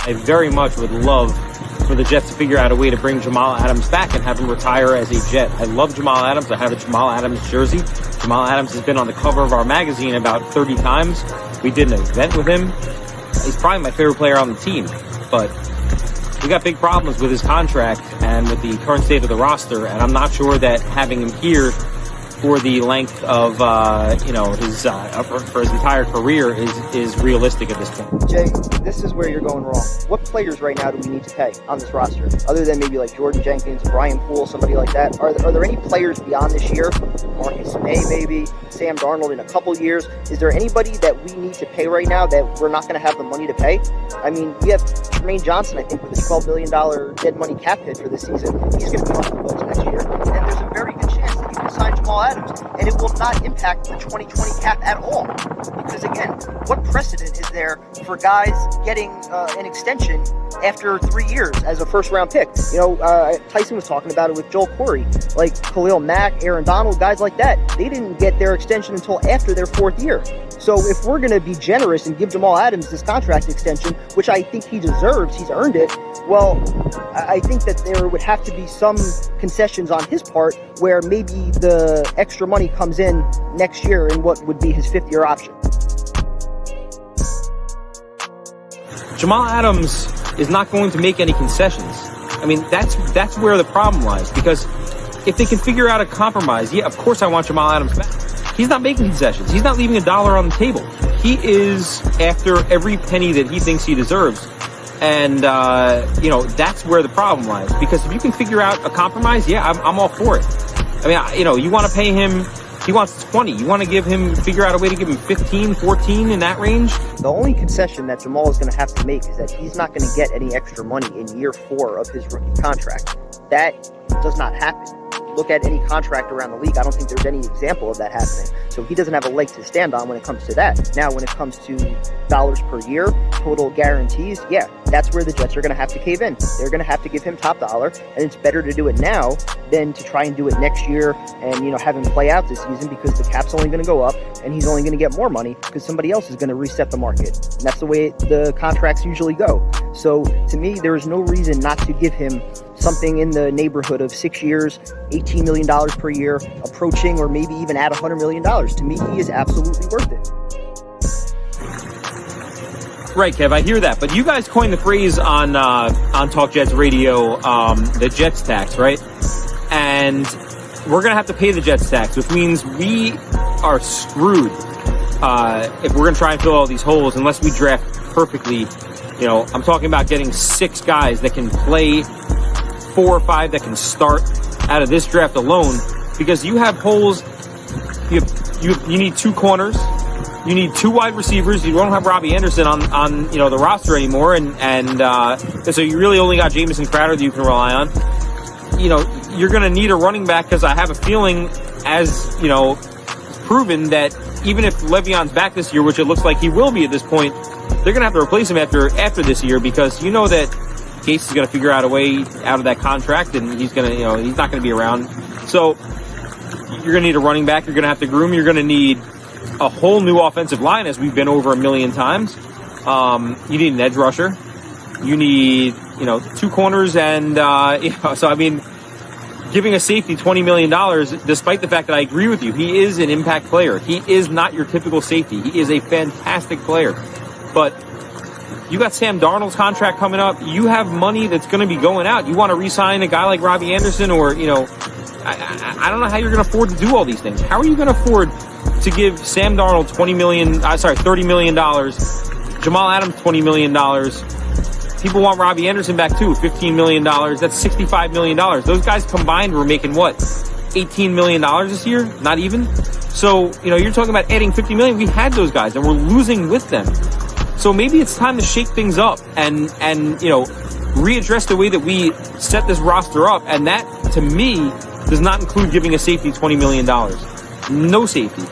I very much would love for the Jets to figure out a way to bring Jamal Adams back and have him retire as a Jet. I love Jamal Adams. I have a Jamal Adams jersey. Jamal Adams has been on the cover of our magazine about 30 times. We did an event with him. He's probably my favorite player on the team, but we got big problems with his contract and with the current state of the roster, and I'm not sure that having him here for the length of his for his entire career is realistic at this point. Jay, this is where you're going wrong. What players right now do we need to pay on this roster, other than maybe like Jordan Jenkins, Brian Poole, somebody like that? Are there any players beyond this year? Marcus May, maybe Sam Darnold in a couple years. Is there anybody that we need to pay right now that we're not going to have the money to pay? I mean, we have Tremaine Johnson, I think, with a $12 billion dead money cap hit for this season. He's going to be off the books next year, and there's a very good chance that you can sign Jamal Adams, and it will not impact the 2020 cap at all. Because again, what precedent is there for guys getting an extension after 3 years as a first-round pick? You know, Tyson was talking about it with Joel Corey, like Khalil Mack, Aaron Donald, guys like that. They didn't get their extension until after their fourth year. So if we're going to be generous and give Jamal Adams this contract extension, which I think he deserves, he's earned it, well, I think that there would have to be some concessions on his part where maybe the extra money comes in next year in what would be his fifth-year option. Jamal Adams is not going to make any concessions. I mean, that's where the problem lies, because if they can figure out a compromise, yeah, of course I want Jamal Adams back. He's not making concessions. He's not leaving $1 on the table. He is after every penny that he thinks he deserves. And, that's where the problem lies. Because if you can figure out a compromise, yeah, I'm all for it. I mean, you want to pay him, he wants 20. You want to figure out a way to give him 15, 14 in that range? The only concession that Jamal is going to have to make is that he's not going to get any extra money in year 4 of his rookie contract. That does not happen. Look at any contract around the league. I don't think there's any example of that happening. So he doesn't have a leg to stand on when it comes to that. Now, when it comes to dollars per year, total guarantees, yeah, that's where the Jets are going to have to cave in. They're going to have to give him top dollar, and it's better to do it now than to try and do it next year and, have him play out this season, because the cap's only going to go up and he's only going to get more money because somebody else is going to reset the market. And that's the way the contracts usually go. So to me, there is no reason not to give him something in the neighborhood of 6 years, $18 million per year, approaching or maybe even at $100 million. To me, he is absolutely worth it. Right, Kev, I hear that. But you guys coined the phrase on Talk Jets Radio, the Jets tax, right? And we're going to have to pay the Jets tax, which means we are screwed if we're going to try and fill all these holes unless we draft perfectly. I'm talking about getting 6 guys that can play, 4 or 5 that can start out of this draft alone, because you have holes. You need 2 corners, you need 2 wide receivers. You don't have Robbie Anderson on the roster anymore, and so you really only got Jamison Crowder that you can rely on. You're going to need a running back, because I have a feeling, as proven, that even if Le'Veon's back this year, which it looks like he will be at this point, they're going to have to replace him after this year, because that Gase is going to figure out a way out of that contract, and he's going to, he's not going to be around. So you're going to need a running back. You're going to have to groom. You're going to need a whole new offensive line, as we've been over a million times. You need an edge rusher. You need, 2 corners, and so I mean, giving a safety $20 million, despite the fact that I agree with you, he is an impact player. He is not your typical safety. He is a fantastic player, but you got Sam Darnold's contract coming up. You have money that's going to be going out. You want to re-sign a guy like Robbie Anderson, or, I don't know how you're going to afford to do all these things. How are you going to afford to give Sam Darnold $30 million, Jamal Adams $20 million? People want Robbie Anderson back too, $15 million. That's $65 million. Those guys combined were making what? $18 million this year? Not even? So, you're talking about adding $50 million. We had those guys and we're losing with them. So maybe it's time to shake things up and readdress the way that we set this roster up. And that, to me, does not include giving a safety $20 million. No safety.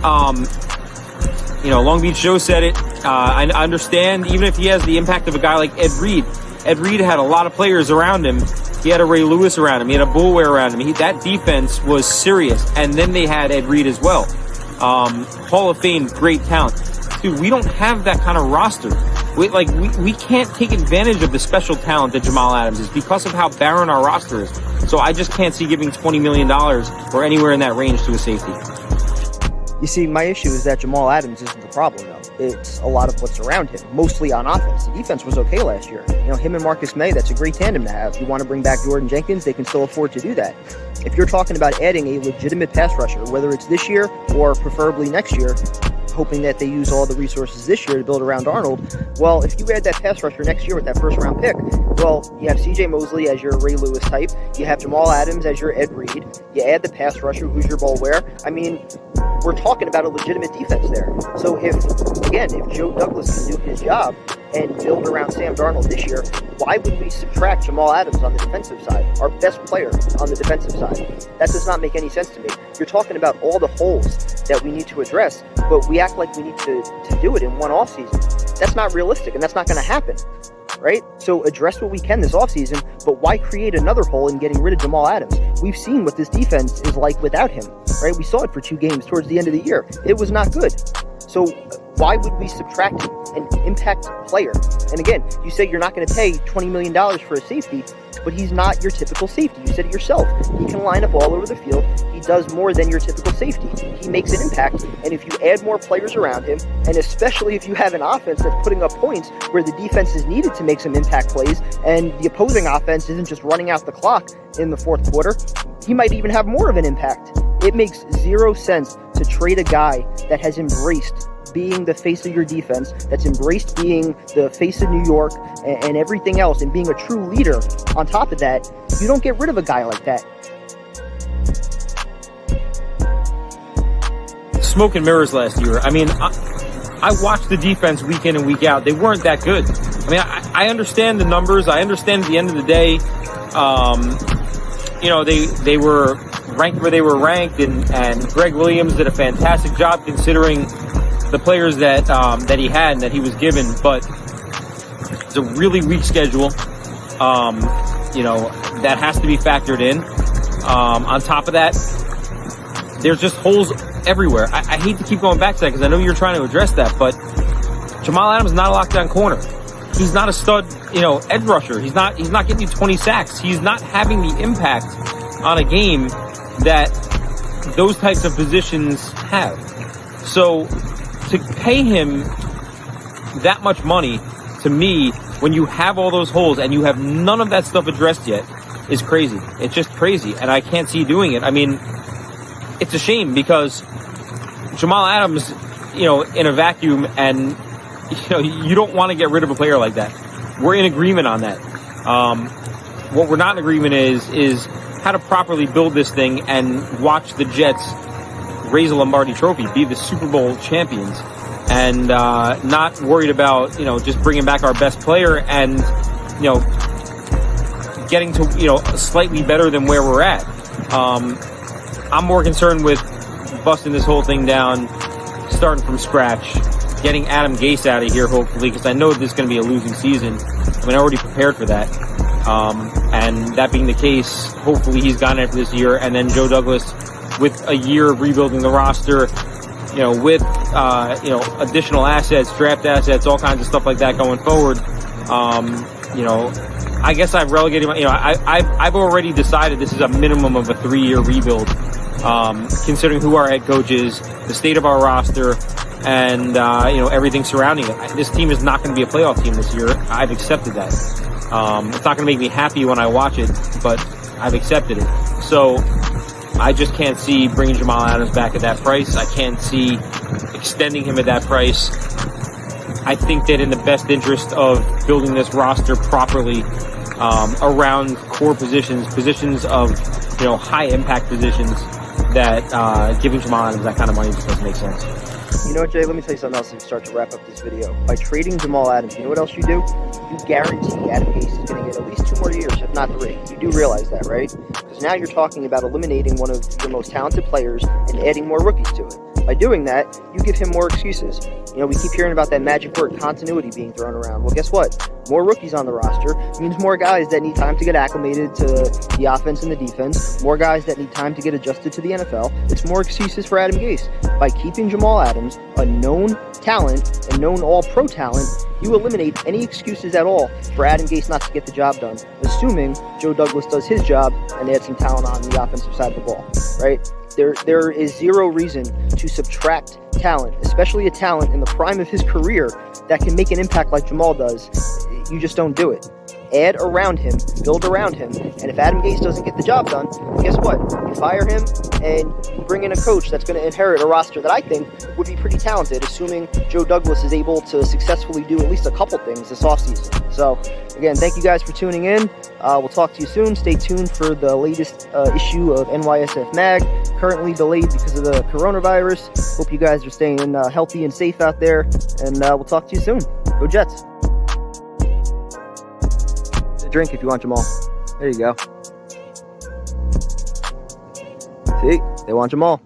Long Beach Joe said it. I understand, even if he has the impact of a guy like Ed Reed. Ed Reed had a lot of players around him He had a Ray Lewis around him. He had a Bulware around him. That defense was serious. And then they had Ed Reed as well. Hall of Fame, great talent. Dude, we don't have that kind of roster. We can't take advantage of the special talent that Jamal Adams is because of how barren our roster is. So I just can't see giving $20 million or anywhere in that range to a safety. You see, my issue is that Jamal Adams isn't the problem, though. It's a lot of what's around him, mostly on offense. The defense was okay last year. Him and Marcus May, that's a great tandem to have. If you want to bring back Jordan Jenkins, they can still afford to do that. If you're talking about adding a legitimate pass rusher, whether it's this year or preferably next year, hoping that they use all the resources this year to build around Arnold, well, if you add that pass rusher next year with that first-round pick, well, you have C.J. Mosley as your Ray Lewis type, you have Jamal Adams as your Ed Reed, you add the pass rusher who's your Bulware. I mean, we're talking about a legitimate defense there. So if Joe Douglas can do his job and build around Sam Darnold this year, why would we subtract Jamal Adams on the defensive side, our best player on the defensive side? That does not make any sense to me. You're talking about all the holes that we need to address, but we act like we need to do it in one offseason. That's not realistic, and that's not going to happen, right? So address what we can this offseason, but why create another hole in getting rid of Jamal Adams? We've seen what this defense is like without him, right? We saw it for 2 games towards the end of the year. It was not good. So why would we subtract an impact player? And again, you say you're not going to pay $20 million for a safety, but he's not your typical safety. You said it yourself. He can line up all over the field. He does more than your typical safety. He makes an impact. And if you add more players around him, and especially if you have an offense that's putting up points where the defense is needed to make some impact plays, and the opposing offense isn't just running out the clock in the fourth quarter, he might even have more of an impact. It makes zero sense to trade a guy that has embraced being the face of your defense, that's embraced being the face of New York and everything else, and being a true leader. On top of that, you don't get rid of a guy like that. Smoke and mirrors last year. I mean, I watched the defense week in and week out. They weren't that good. I mean, I understand the numbers. I understand at the end of the day, they were ranked where they were ranked, and Greg Williams did a fantastic job considering the players that he had and that he was given. But it's a really weak schedule. That has to be factored in. On top of that, there's just holes everywhere. I hate to keep going back to that because I know you're trying to address that, but Jamal Adams is not a lockdown corner. He's not a stud, edge rusher. He's not getting you 20 sacks. He's not having the impact on a game that those types of positions have. So to pay him that much money, to me, when you have all those holes and you have none of that stuff addressed yet, is crazy. It's just crazy, and I can't see doing it. I mean, it's a shame because Jamal Adams, in a vacuum, and you don't want to get rid of a player like that. We're in agreement on that. What we're not in agreement is how to properly build this thing and watch the Jets raise a Lombardi Trophy, be the Super Bowl champions, and not worried about just bringing back our best player and getting to slightly better than where we're at. I'm more concerned with busting this whole thing down, starting from scratch, getting Adam Gase out of here, hopefully, because I know this is going to be a losing season. I mean, I already prepared for that. And that being the case, hopefully he's gone after this year, and then Joe Douglas, with a year of rebuilding the roster, with additional assets, draft assets, all kinds of stuff like that going forward. I guess I've relegated I've already decided this is a minimum of a 3-year rebuild, considering who our head coach is, the state of our roster, and everything surrounding it. This team is not going to be a playoff team this year. I've accepted that. It's not going to make me happy when I watch it, but I've accepted it. So I just can't see bringing Jamal Adams back at that price. I can't see extending him at that price. I think that in the best interest of building this roster properly around core positions of high impact positions, that giving Jamal Adams that kind of money just doesn't make sense. You know what, Jay? Let me tell you something else to start to wrap up this video. By trading Jamal Adams, you know what else you do? You guarantee Adam Gase is going to get at least 2 more years, if not 3. You do realize that, right? Because now you're talking about eliminating one of your most talented players and adding more rookies to it. By doing that, you give him more excuses. You know, we keep hearing about that magic word continuity being thrown around. Well, guess what? More rookies on the roster means more guys that need time to get acclimated to the offense and the defense, more guys that need time to get adjusted to the NFL. It's more excuses for Adam Gase. By keeping Jamal Adams, a known talent and known all-pro talent, you eliminate any excuses at all for Adam Gase not to get the job done, assuming Joe Douglas does his job and adds some talent on the offensive side of the ball, right? There is zero reason to subtract talent, especially a talent in the prime of his career that can make an impact like Jamal does. You just don't do it. Add around him, build around him, and if Adam Gase doesn't get the job done, guess what? You fire him and you bring in a coach that's going to inherit a roster that I think would be pretty talented, assuming Joe Douglas is able to successfully do at least a couple things this offseason. So, again, thank you guys for tuning in. We'll talk to you soon. Stay tuned for the latest issue of NYSF Mag, currently delayed because of the coronavirus. Hope you guys are staying healthy and safe out there, and we'll talk to you soon. Go Jets. Drink if you want, Jamal. There you go. See, they want Jamal.